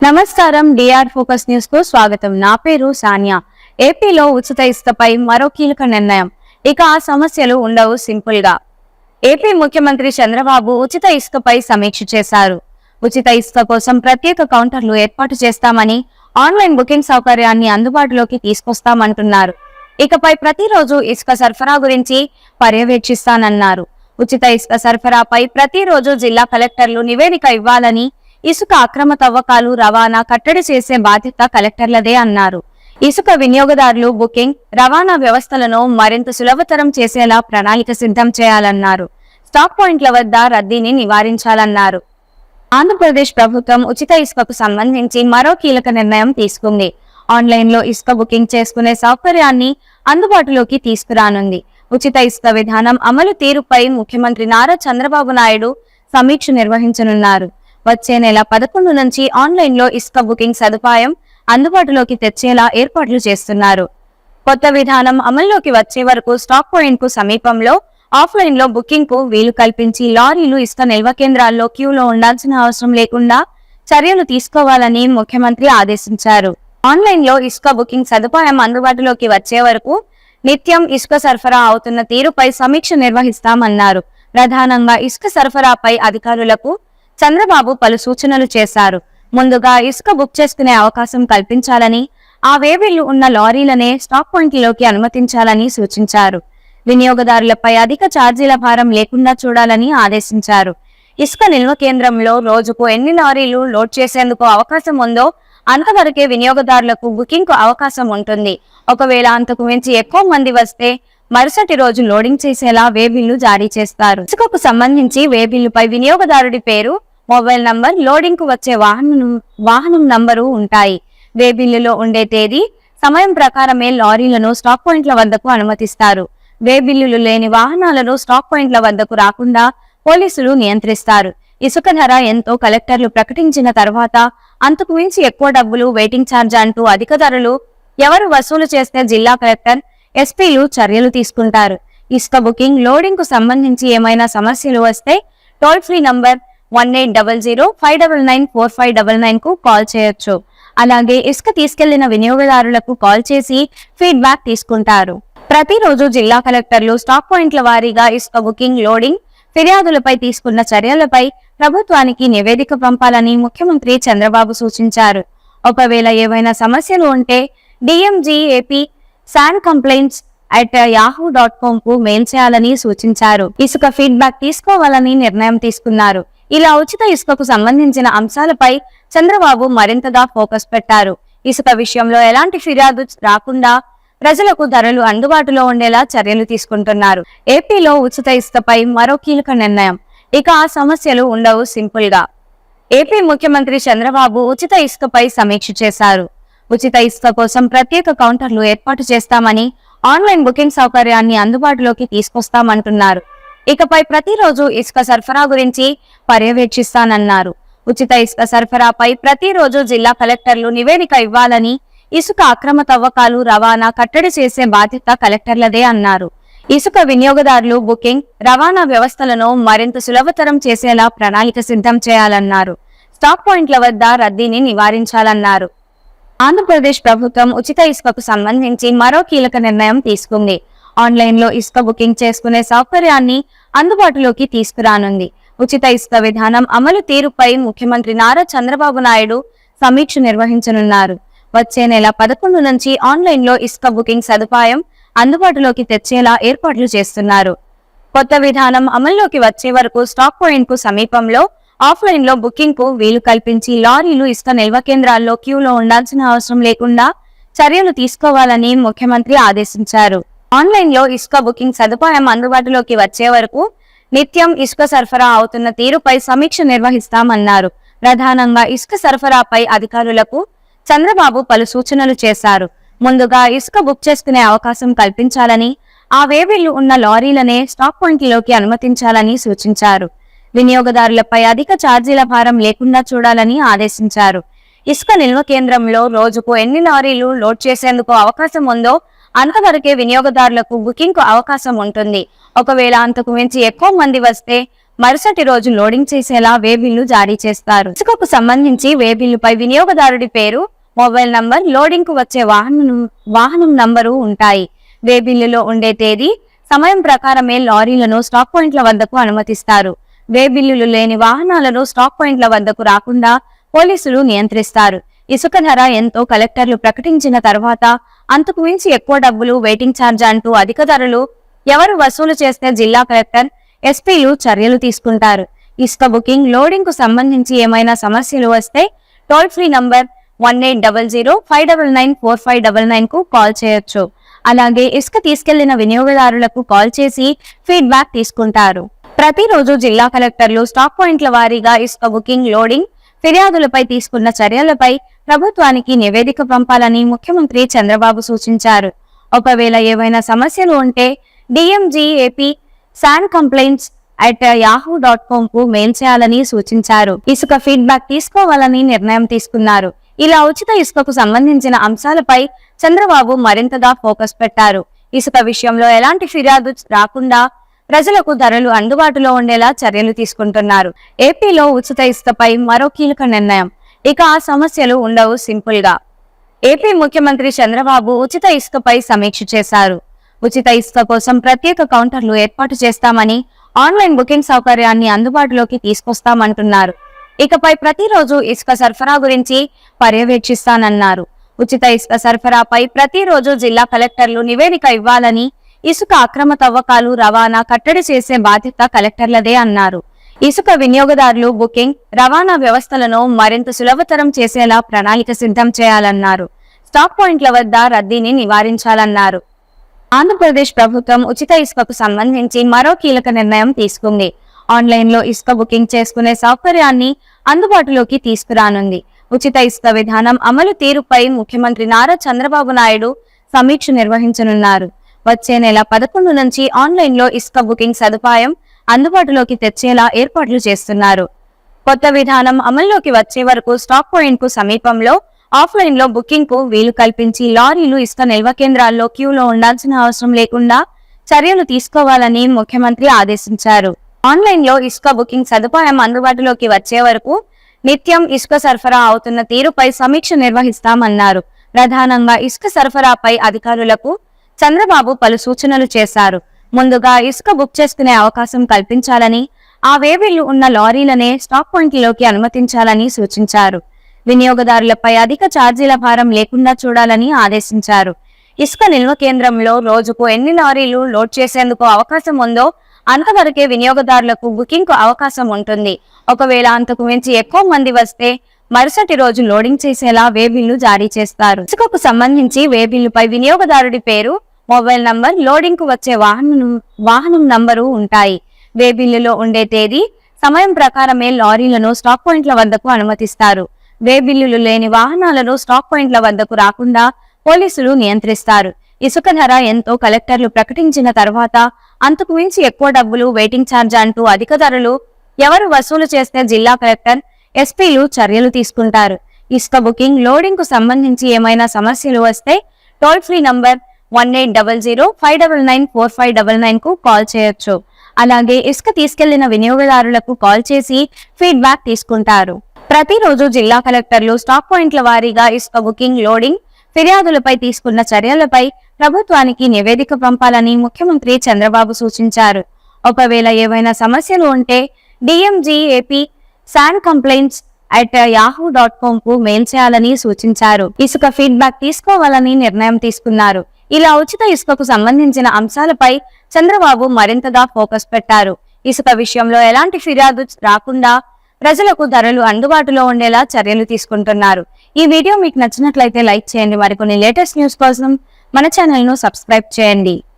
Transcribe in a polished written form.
నమస్కారం. DR focus news కు స్వాగతం. నా పేరు సానియా. ఏపీలో ఉచిత ఇసుకపై మరో కీలక నిర్ణయం. ఇక ఆ సమస్యలు ఉండవు సింపుల్ గా. ఏపీ ముఖ్యమంత్రి చంద్రబాబు ఉచిత ఇసుకపై సమీక్ష చేశారు. ఉచిత ఇసుక కోసం ప్రత్యేక కౌంటర్లు ఏర్పాటు చేస్తామని, ఆన్లైన్ బుకింగ్ సౌకర్యాన్ని అందుబాటులోకి తీసుకొస్తామంటున్నారు. ఇకపై ప్రతిరోజు ఇసుక సరఫరా గురించి పర్యవేక్షిస్తానన్నారు. ఉచిత ఇసుక సరఫరాపై ప్రతిరోజు జిల్లా కలెక్టర్లు నివేదిక ఇవ్వాలని, ఇసుక అక్రమ తవ్వకాలు, రవాణా కట్టడి చేసే బాధ్యత కలెక్టర్లదే అన్నారు. ఇసుక వినియోగదారులు బుకింగ్, రవాణా వ్యవస్థలను మరింత సులభతరం చేసేలా ప్రణాళిక సిద్ధం చేయాలన్నారు. స్టాక్ పాయింట్ల వద్ద రద్దీని నివారించాలన్నారు. ఆంధ్రప్రదేశ్ ప్రభుత్వం ఉచిత ఇసుకకు సంబంధించి మరో కీలక నిర్ణయం తీసుకుంది. ఆన్లైన్లో ఇసుక బుకింగ్ చేసుకునే సౌకర్యాన్ని అందుబాటులోకి తీసుకురానుంది. ఉచిత ఇసుక విధానం అమలు తీరుపై ముఖ్యమంత్రి నారా చంద్రబాబు నాయుడు సమీక్ష నిర్వహించనున్నారు. వచ్చే నెల 11 నుంచి ఆన్లైన్లో ఇసుక బుకింగ్ సదుపాయం అందుబాటులోకి తెచ్చేలా ఏర్పాట్లు చేస్తున్నారు. కొత్త విధానం అమల్లోకి వచ్చే వరకు స్టాక్ పాయింట్ కు సమీపంలో ఆఫ్లైన్లో బుకింగ్ కు వీలు కల్పించి లారీలు ఇసుక నిల్వ కేంద్రాల్లో క్యూలో ఉండాల్సిన అవసరం లేకుండా చర్యలు తీసుకోవాలని ముఖ్యమంత్రి ఆదేశించారు. ఆన్లైన్లో ఇసుక బుకింగ్ సదుపాయం అందుబాటులోకి వచ్చే వరకు నిత్యం ఇసుక సరఫరా అవుతున్న తీరుపై సమీక్ష నిర్వహిస్తామన్నారు. ప్రధానంగా ఇసుక సరఫరాపై అధికారులకు చంద్రబాబు పలు సూచనలు చేశారు. ముందుగా ఇసుక బుక్ చేసుకునే అవకాశం కల్పించాలని, ఆ వేబిళ్లు ఉన్న లారీలనే స్టాక్ పాయింట్లోకి అనుమతించాలని సూచించారు. వినియోగదారులపై అధిక ఛార్జీల భారం లేకుండా చూడాలని ఆదేశించారు. ఇసుక నిల్వ కేంద్రంలో రోజుకు ఎన్ని లారీలు లోడ్ చేసేందుకు అవకాశం ఉందో అంతవరకే వినియోగదారులకు బుకింగ్ కు అవకాశం ఉంటుంది. ఒకవేళ అంతకు మించి ఎక్కువ మంది వస్తే మరుసటి రోజు లోడింగ్ చేసేలా వేబిల్లు జారీ చేస్తారు. ఇసుకకు సంబంధించి వేబిల్లుపై వినియోగదారుడి పేరు, మొబైల్ నంబర్, లోడింగ్ కు వచ్చే వాహనం నంబరు ఉంటాయి. వేబిల్లులో ఉండే తేదీ, సమయం ప్రకారమే లారీలను స్టాక్ పాయింట్ల వద్దకు అనుమతిస్తారు. వేబిల్లులు లేని వాహనాలను స్టాక్ పాయింట్ల వద్దకు రాకుండా పోలీసులు నియంత్రిస్తారు. ఇసుక ధర ఎంతో కలెక్టర్లు ప్రకటించిన తర్వాత అంతకు మించి ఎక్కువ డబ్బులు, వెయిటింగ్ ఛార్జ్ అంటూ అధిక ధరలు ఎవరు వసూలు చేస్తే జిల్లా కలెక్టర్, ఎస్పీలు చర్యలు తీసుకుంటారు. ఇసుక బుకింగ్, లోడింగ్ కు సంబంధించి ఏమైనా సమస్యలు వస్తే టోల్ ఫ్రీ నంబర్ 1800-599-4599 కు కాల్ చేయొచ్చు. అలాగే ఇసుక తీసుకెళ్లిన వినియోగదారులకు కాల్ చేసి ఫీడ్బ్యాక్ తీసుకుంటారు. ప్రతిరోజు జిల్లా కలెక్టర్లు స్టాక్ పాయింట్ల వారీగా ఇసుక బుకింగ్, లోడింగ్, ఫిర్యాదులపై తీసుకున్న చర్యలపై ప్రభుత్వానికి నివేదిక పంపాలని ముఖ్యమంత్రి చంద్రబాబు సూచించారు. ఒకవేళ ఏవైనా సమస్యలు ఉంటే DMGAP SAN complaints@yahoo.com కు మెయిల్ చేయాలని సూచించారు. ఇసుక ఫీడ్బ్యాక్ తీసుకోవాలని నిర్ణయం తీసుకున్నారు. ఇలా ఉచిత ఇసుకకు సంబంధించిన అంశాలపై చంద్రబాబు మరింతగా ఫోకస్ పెట్టారు. ఇసుక విషయంలో ఎలాంటి ఫిర్యాదు రాకుండా ప్రజలకు ధరలు అందుబాటులో ఉండేలా చర్యలు తీసుకుంటున్నారు. ఏపీలో ఉచిత ఇసుకపై మరో కీలక నిర్ణయం. ఇక ఆ సమస్యలు ఉండవు సింపుల్ గా. ఏపీ ముఖ్యమంత్రి చంద్రబాబు ఉచిత ఇసుకపై సమీక్ష చేశారు. ఉచిత ఇసుక కోసం ప్రత్యేక కౌంటర్లు ఏర్పాటు చేస్తామని, ఆన్లైన్ బుకింగ్ సౌకర్యాన్ని అందుబాటులోకి తీసుకొస్తామంటున్నారు. ఇకపై ప్రతిరోజు ఇసుక సరఫరా గురించి పర్యవేక్షిస్తానన్నారు. ఉచిత ఇసుక సరఫరాపై ప్రతిరోజు జిల్లా కలెక్టర్లు నివేదిక ఇవ్వాలని, ఇసుక అక్రమ తవ్వకాలు, రవాణా కట్టడి చేసే బాధ్యత కలెక్టర్లదే అన్నారు. ఇసుక వినియోగదారులు బుకింగ్, రవాణా వ్యవస్థలను మరింత సులభతరం చేసేలా ప్రణాళిక సిద్ధం చేయాలన్నారు. స్టాక్ పాయింట్ల వద్ద రద్దీని నివారించాలన్నారు. ఆంధ్రప్రదేశ్ ప్రభుత్వం ఉచిత ఇసుకకు సంబంధించి మరో కీలక నిర్ణయం తీసుకుంది. ఆన్లైన్లో ఇసుక బుకింగ్ చేసుకునే సౌకర్యాన్ని అందుబాటులోకి తీసుకురానుంది. ఉచిత ఇసుక విధానం అమలు తీరుపై ముఖ్యమంత్రి నారా చంద్రబాబు నాయుడు సమీక్ష నిర్వహించనున్నారు. వచ్చే నెల 11 నుంచి ఆన్లైన్లో ఇసుక బుకింగ్ సదుపాయం అందుబాటులోకి తెచ్చేలా ఏర్పాట్లు చేస్తున్నారు. కొత్త విధానం అమల్లోకి వచ్చే వరకు స్టాక్ పాయింట్ కు సమీపంలో ఆఫ్లైన్లో బుకింగ్ కు వీలు కల్పించి లారీలు ఇసుక నిల్వ కేంద్రాల్లో క్యూలో ఉండాల్సిన అవసరం లేకుండా చర్యలు తీసుకోవాలని ముఖ్యమంత్రి ఆదేశించారు. ఆన్లైన్లో ఇసుక బుకింగ్ సదుపాయం అందుబాటులోకి వచ్చే వరకు నిత్యం ఇసుక సరఫరా అవుతున్న తీరుపై సమీక్ష నిర్వహిస్తామన్నారు. ప్రధానంగా ఇసుక సరఫరాపై అధికారులకు చంద్రబాబు పలు సూచనలు చేశారు. ముందుగా ఇసుక బుక్ చేసుకునే అవకాశం కల్పించాలని, ఆ వేబిళ్లు ఉన్న లారీలనే స్టాక్ పాయింట్లోకి అనుమతించాలని సూచించారు. వినియోగదారులపై అధిక ఛార్జీల భారం లేకుండా చూడాలని ఆదేశించారు. ఇసుక నిల్వ కేంద్రంలో రోజుకు ఎన్ని లారీలు లోడ్ చేసేందుకు అవకాశం ఉందో అంతవరకే వినియోగదారులకు బుకింగ్ కు అవకాశం ఉంటుంది. ఒకవేళ అంతకు మించి ఎక్కువ మంది వస్తే మరుసటి రోజు లోడింగ్ చేసేలా వే బిల్లు జారీ చేస్తారు. ఇసుకకు సంబంధించి వే బిల్లుపై వినియోగదారుడి పేరు, మొబైల్ నంబర్, లోడింగ్ కు వచ్చే వాహనం నంబరు ఉంటాయి. వే బిల్లులో ఉండే తేదీ, సమయం ప్రకారమే లారీలను స్టాక్ పాయింట్ల వద్దకు అనుమతిస్తారు. వే బిల్లులు లేని వాహనాలను స్టాక్ పాయింట్ల వద్దకు రాకుండా పోలీసులు నియంత్రిస్తారు. ఇసుక ధర ఎంతో కలెక్టర్లు ప్రకటించిన తర్వాత అంతకు మించి ఎక్కువ డబ్బులు, వెయిటింగ్ ఛార్జ్ అంటూ అధిక ధరలు ఎవరు వసూలు చేస్తే జిల్లా కలెక్టర్, ఎస్పీలు చర్యలు తీసుకుంటారు. ఇసుక బుకింగ్, లోడింగ్ కు సంబంధించి ఏమైనా సమస్యలు వస్తే టోల్ ఫ్రీ నంబర్ 1800-599-4599 కు కాల్ చేయొచ్చు. అలాగే ఇసుక తీసుకెళ్లిన వినియోగదారులకు కాల్ చేసి ఫీడ్బ్యాక్ తీసుకుంటారు. ప్రతిరోజు జిల్లా కలెక్టర్లు స్టాక్ పాయింట్ల వారీగా ఇసుక బుకింగ్, లోడింగ్, ఫిర్యాదులపై తీసుకున్న చర్యలపై ప్రభుత్వానికి నివేదిక పంపాలని ముఖ్యమంత్రి చంద్రబాబు సూచించారు. ఒకవేళ ఏవైనా సమస్యలు ఉంటే DMGAP SANComplaints@yahoo.com కు మెయిల్ చేయాలని సూచించారు. ఇసుక ఫీడ్బ్యాక్ తీసుకోవాలని నిర్ణయం తీసుకున్నారు. ఇలా ఉచిత ఇసుకకు సంబంధించిన అంశాలపై చంద్రబాబు మరింతగా ఫోకస్ పెట్టారు. ఇసుక విషయంలో ఎలాంటి ఫిర్యాదు రాకుండా ప్రజలకు ధరలు అందుబాటులో ఉండేలా చర్యలు తీసుకుంటున్నారు. ఏపీలో ఉచిత ఇసుకపై మరో కీలక నిర్ణయం. ఇక ఆ సమస్యలు ఉండవు సింపుల్ గా. ఏపీ ముఖ్యమంత్రి చంద్రబాబు ఉచిత ఇసుకపై సమీక్ష చేశారు. ఉచిత ఇసుక కోసం ప్రత్యేక కౌంటర్లు ఏర్పాటు చేస్తామని, ఆన్లైన్ బుకింగ్ సౌకర్యాన్ని అందుబాటులోకి తీసుకొస్తామంటున్నారు. ఇకపై ప్రతిరోజు ఇసుక సరఫరా గురించి పర్యవేక్షిస్తానన్నారు. ఉచిత ఇసుక సరఫరాపై ప్రతిరోజు జిల్లా కలెక్టర్లు నివేదిక ఇవ్వాలని, ఇసుక అక్రమ తవ్వకాలు, రవాణా కట్టడి చేసే బాధ్యత కలెక్టర్లదే అన్నారు. ఇసుక వినియోగదారులు, బుకింగ్, రవాణా వ్యవస్థలను మరింత సులభతరం చేసేలా ప్రణాళిక సిద్ధం చేయాలన్నారు. స్టాక్ పాయింట్ల వద్ద రద్దీని నివారించాలన్నారు. ఆంధ్రప్రదేశ్ ప్రభుత్వం ఉచిత ఇసుకకు సంబంధించి మరో కీలక నిర్ణయం తీసుకుంది. ఆన్లైన్ లో ఇసుక బుకింగ్ చేసుకునే సౌకర్యాన్ని అందుబాటులోకి తీసుకురానుంది. ఉచిత ఇసుక విధానం అమలు తీరుపై ముఖ్యమంత్రి నారా చంద్రబాబు నాయుడు సమీక్ష నిర్వహించనున్నారు. వచ్చే నెల 11 నుంచి ఆన్లైన్ లో ఇసుక బుకింగ్ సదుపాయం అందుబాటులోకి తెచ్చేలా ఏర్పాట్లు చేస్తున్నారు. కొత్త విధానం అమల్లోకి వచ్చే వరకు స్టాక్ పాయింట్ కు సమీపంలో ఆఫ్లైన్ లో బుకింగ్ కు వీలు కల్పించి లారీలు ఇసుక నిల్వ కేంద్రాల్లో క్యూలో ఉండాల్సిన అవసరం లేకుండా చర్యలు తీసుకోవాలని ముఖ్యమంత్రి ఆదేశించారు. ఆన్లైన్ లో ఇసుక బుకింగ్ సదుపాయం అందుబాటులోకి వచ్చే వరకు నిత్యం ఇసుక సరఫరా అవుతున్న తీరుపై సమీక్ష నిర్వహిస్తామన్నారు. ప్రధానంగా ఇసుక సరఫరాపై అధికారులకు చంద్రబాబు పలు సూచనలు చేశారు. ముందుగా ఇసుక బుక్ చేసుకునే అవకాశం కల్పించాలని, ఆ వేబిల్లు ఉన్న లారీలనే స్టాక్ పాయింట్లలోకి అనుమతించాలని సూచించారు. వినియోగదారులపై అధిక ఛార్జీల భారం లేకుండా చూడాలని ఆదేశించారు. ఇసుక నిల్వ కేంద్రంలో రోజుకు ఎన్ని లారీలు లోడ్ చేసేందుకు అవకాశం ఉందో అంతవరకే వినియోగదారులకు బుకింగ్ కు అవకాశం ఉంటుంది. ఒకవేళ అంతకు మించి ఎక్కువ మంది వస్తే మరుసటి రోజు లోడింగ్ చేసేలా వే బిల్లు జారీ చేస్తారు. ఇసుకకు సంబంధించి వే బిల్లుపై వినియోగదారుడి పేరు, మొబైల్ నంబర్, లోడింగ్ కు వచ్చే వాహనం నంబరు ఉంటాయి. వే బిల్లులో ఉండే తేదీ, సమయం ప్రకారమే లారీలను స్టాక్ పాయింట్ల వద్దకు అనుమతిస్తారు. వే బిల్లులు లేని వాహనాలను స్టాక్ పాయింట్ల వద్దకు రాకుండా పోలీసులు నియంత్రిస్తారు. ఇసుక ధర ఎంతో కలెక్టర్లు ప్రకటించిన తర్వాత అంతకు మించి ఎక్కువ డబ్బులు, వెయిటింగ్ ఛార్జ్ అంటూ అధిక ధరలు ఎవరు వసూలు చేస్తే జిల్లా కలెక్టర్, ఎస్పీలు చర్యలు తీసుకుంటారు. ఇసుక బుకింగ్, లోడింగ్ కు సంబంధించి ఏమైనా సమస్యలు వస్తే టోల్ ఫ్రీ నంబర్ 1800-599-4599 కు కాల్ చేయొచ్చు. అలాగే ఇసుక తీసుకెళ్లిన వినియోగదారులకు కాల్ చేసి ఫీడ్బ్యాక్ తీసుకుంటారు. ప్రతిరోజు జిల్లా కలెక్టర్లు స్టాక్ పాయింట్ల వారీగా ఇసుక బుకింగ్, లోడింగ్, ఫిర్యాదులపై తీసుకున్న చర్యలపై ప్రభుత్వానికి నివేదిక పంపాలని ముఖ్యమంత్రి చంద్రబాబు సూచించారు. ఒకవేళ ఏవైనా సమస్యలు ఉంటే DMGAP SANComplaints@yahoo.com కు మెయిల్ చేయాలని సూచించారు. ఇసుక ఫీడ్బ్యాక్ తీసుకోవాలని నిర్ణయం తీసుకున్నారు. ఇలా ఉచిత ఇసుకకు సంబంధించిన అంశాలపై చంద్రబాబు మరింతగా ఫోకస్ పెట్టారు. ఇసుక విషయంలో ఎలాంటి ఫిర్యాదు రాకుండా ప్రజలకు ధరలు అందుబాటులో ఉండేలా చర్యలు తీసుకుంటున్నారు. ఈ వీడియో మీకు నచ్చినట్లయితే లైక్ చేయండి. మరికొన్ని లేటెస్ట్ న్యూస్ కోసం మన ఛానల్ ను సబ్స్క్రైబ్ చేయండి.